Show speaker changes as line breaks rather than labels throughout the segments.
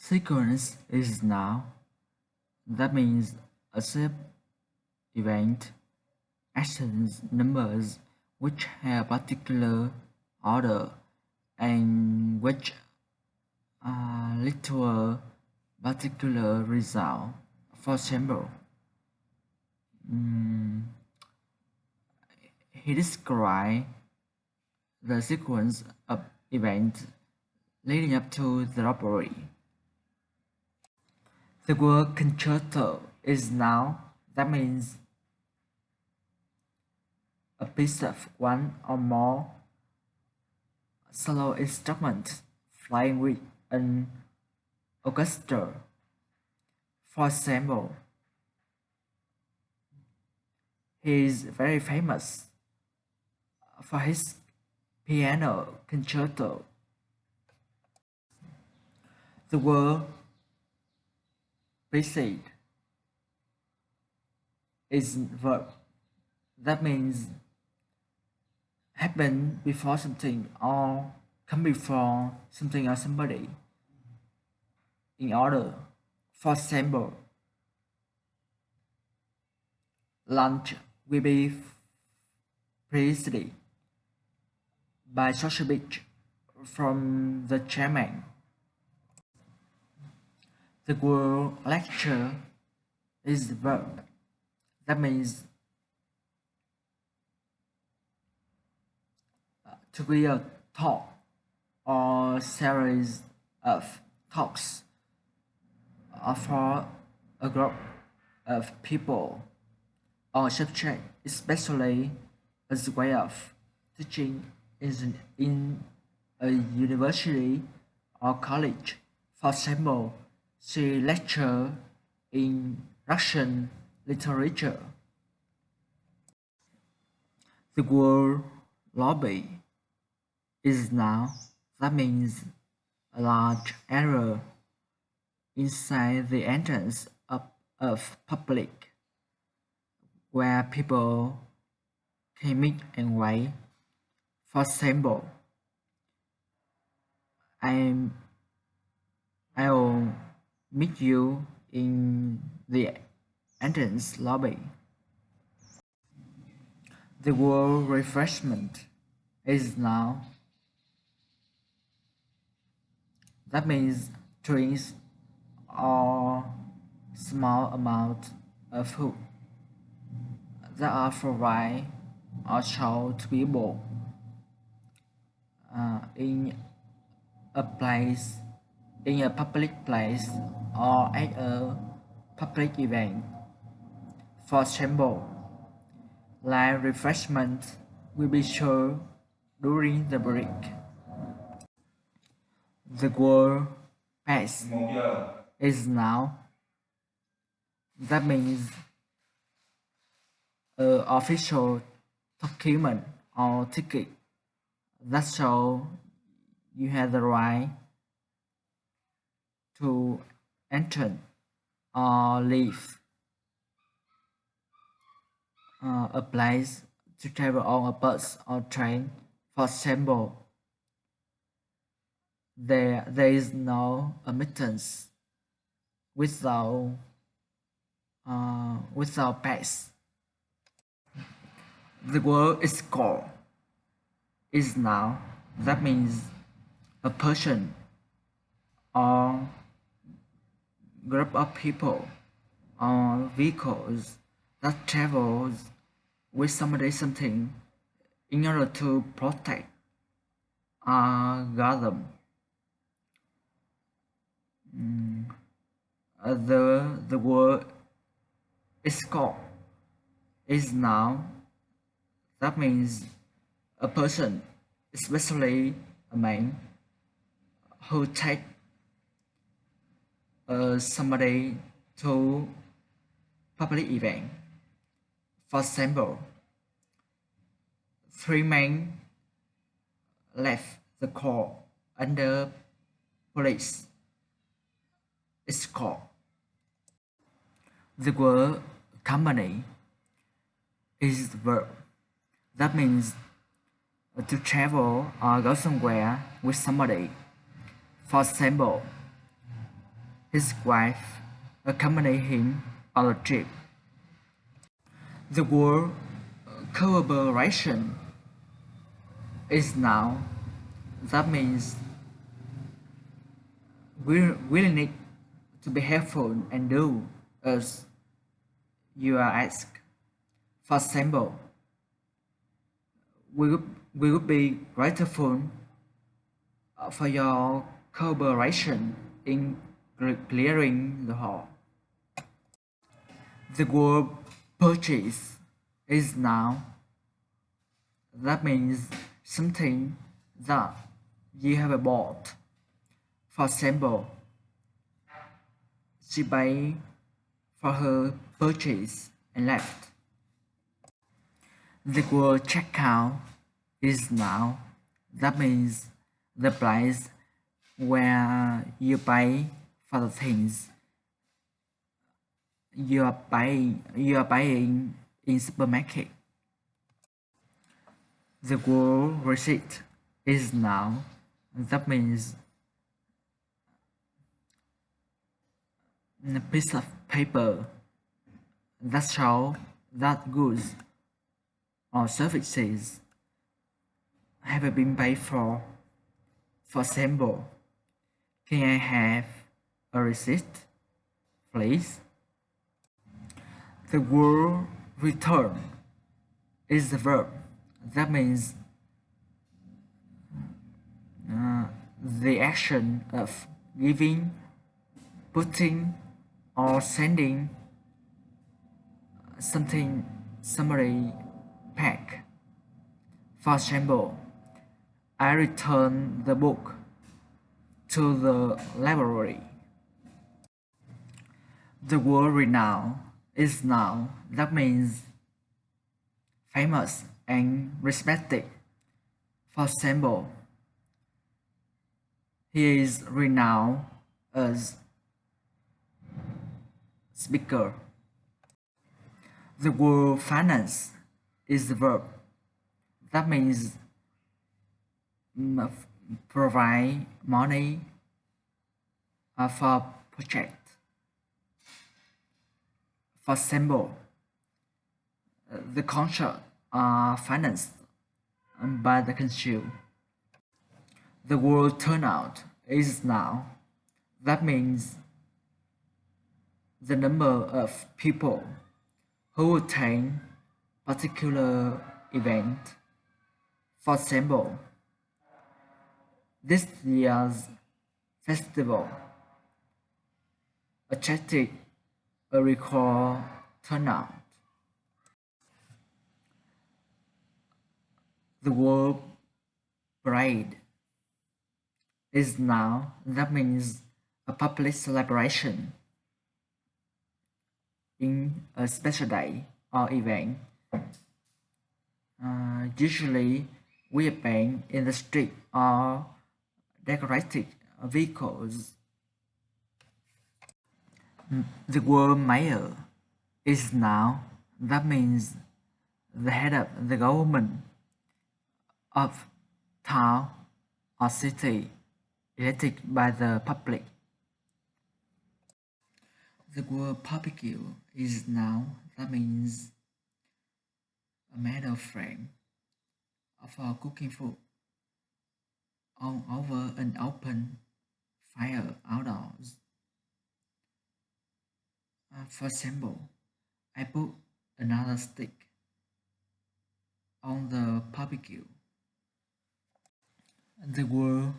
Sequence is now. That means a set event, actions, numbers which have particular order and which lead to a particular result. For example, he described the sequence of events leading up to the robbery. The word concerto is noun. That means a piece of one or more solo instruments playing with an orchestra. For example, he is very famous for his piano concerto. The word precede is verb. That means happen before something or come before something or somebody in order. For example, lunch will be preceded by social speech from the chairman. The word lecture is the verb. That means to be a talk or series of talks for a group of people or subject, especially as a way of teaching in a university or college. For example, she lectured in Russian literature. The word lobby is now. That means a large area inside the entrance of public where people can meet and wait. For example, I will meet you in the entrance lobby. The word refreshment is now. That means drinks or small amount of food that are provided or sold to people in a place, in a public place or at a public event. For example, light refreshment will be served during the break. The word pass is now. That means an official document or ticket that shows you have the right to enter or leave a place, to travel on a bus or train. For example, there is no admittance without pass. The word escort is now. That means a person or group of people or vehicles that travels with somebody something in order to protect or guard them. The word escort is noun. That means a person, especially a man, who take somebody to public event. For example, 3 men left the court under police escort. The word company is the verb. That means to travel or go somewhere with somebody. For example, His wife accompanied him on the trip. The word collaboration is now. That means we really need to be helpful and do as you are asked. For example, we would be grateful for your collaboration in clearing the hall. The word purchase is now. That means something that you have bought. For example, she paid for her purchase and left. The word checkout is now. That means the place where you pay for the things you are buying in supermarket. The word receipt is now. That means a piece of paper that shows that goods or services have been paid for. For example, can I have a receipt, please? The word return is the verb. That means the action of giving, putting, or sending something somebody back. For example, I returned the book to the library. The word renown is noun. That means famous and respected. For example, he is renowned as speaker. The word finance is the verb. That means provide money for project. For example, the concert are financed by the consumer. The word turnout is noun. That means the number of people who attend particular event. For example, this year's festival attracted a record turnout. The word parade is noun. That means a public celebration in a special day or event. Usually, we paint in the street or decorated vehicles. The word mayor is noun. That means the head of the government of town or city elected by the public. The word barbecue is noun. That means a metal frame for cooking food on over an open fire outdoors. For example, I put another stick on the barbecue. The word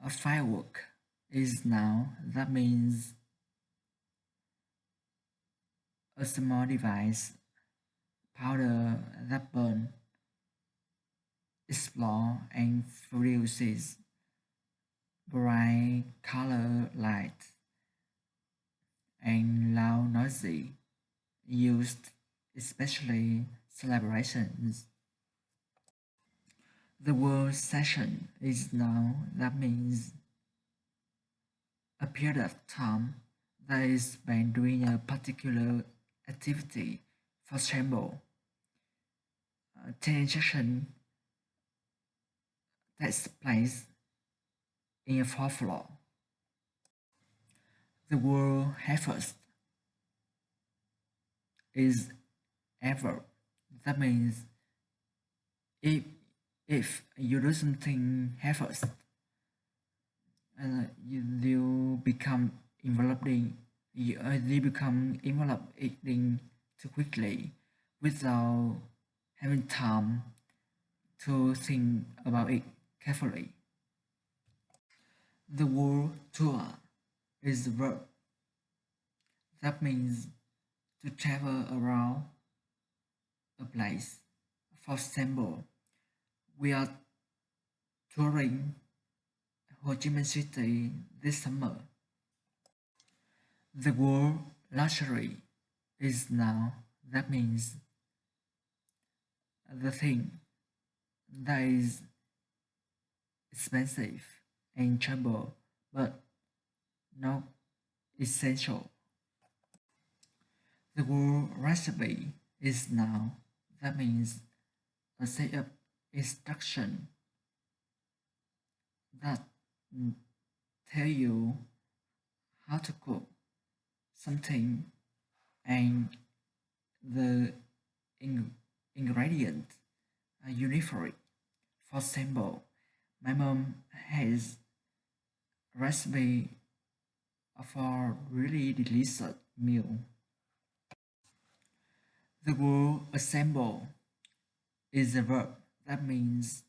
firework is noun. That means a small device, powder that burns, explodes, and produces bright color light and loud noisy, used especially celebrations. The word session is noun. That means a period of time that is spent doing a particular activity. For example, transaction takes place in a fourth floor. The word first is ever. That means if if you do something first, you become enveloped in they become enveloped in too quickly without having time to think about it carefully. The word tour is the verb. That means to travel around a place. For example, we are touring Ho Chi Minh City this summer. The word luxury is noun. That means the thing that is expensive and enjoyable but not essential. The word recipe is noun. That means a set of instruction that tell you how to cook something and the ingredients are uniform. For example, my mom has a recipe for really delicious meal. The word assemble is a verb that means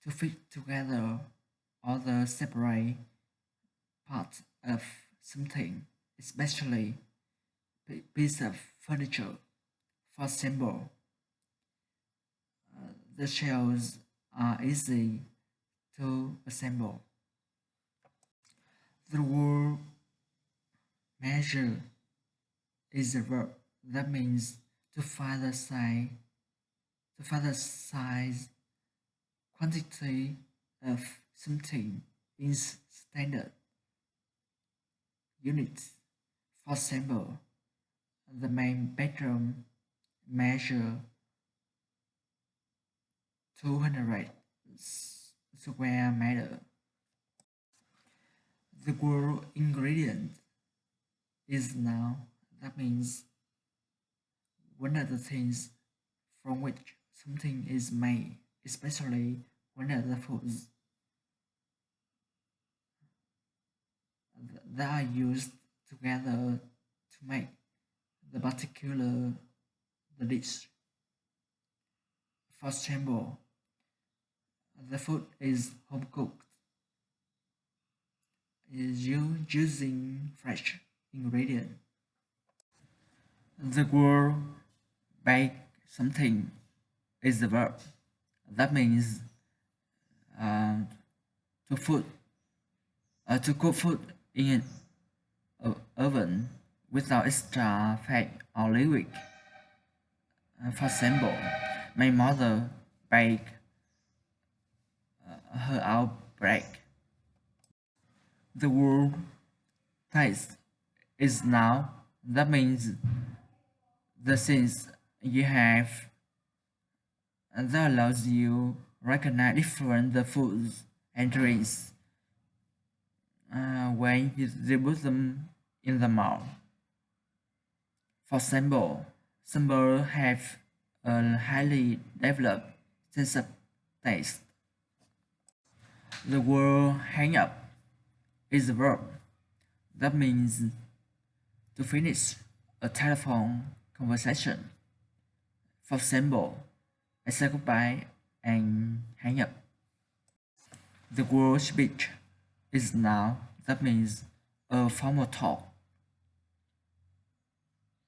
to fit together all the separate parts of something, especially piece of furniture. For example, the shelves are easy to assemble. The word measure is a verb that means to find the size, quantity of something in standard units. For example, the main bedroom measure 200 square meter. The word ingredient is noun. That means one of the things from which something is made, especially one of the foods that are used together to make the particular the dish. For example, the food is home cooked, is you using fresh ingredient. The word bake something is the verb. That means uh, to food to cook food in an oven without extra fat or liquid. For example, my mother baked her own bread. The word taste is noun. That means the sense you have that allows you recognize different the foods and drinks when you put them in the mouth. For example, some birds have a highly developed sense of taste. The word hang up is a verb that means to finish a telephone conversation. For example, I say goodbye and hang up. The word speech is noun that means a formal talk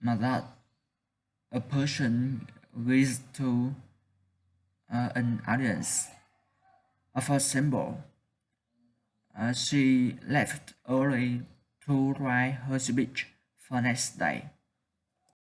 that a person gives to an audience. For example, she left early to write her speech for next day.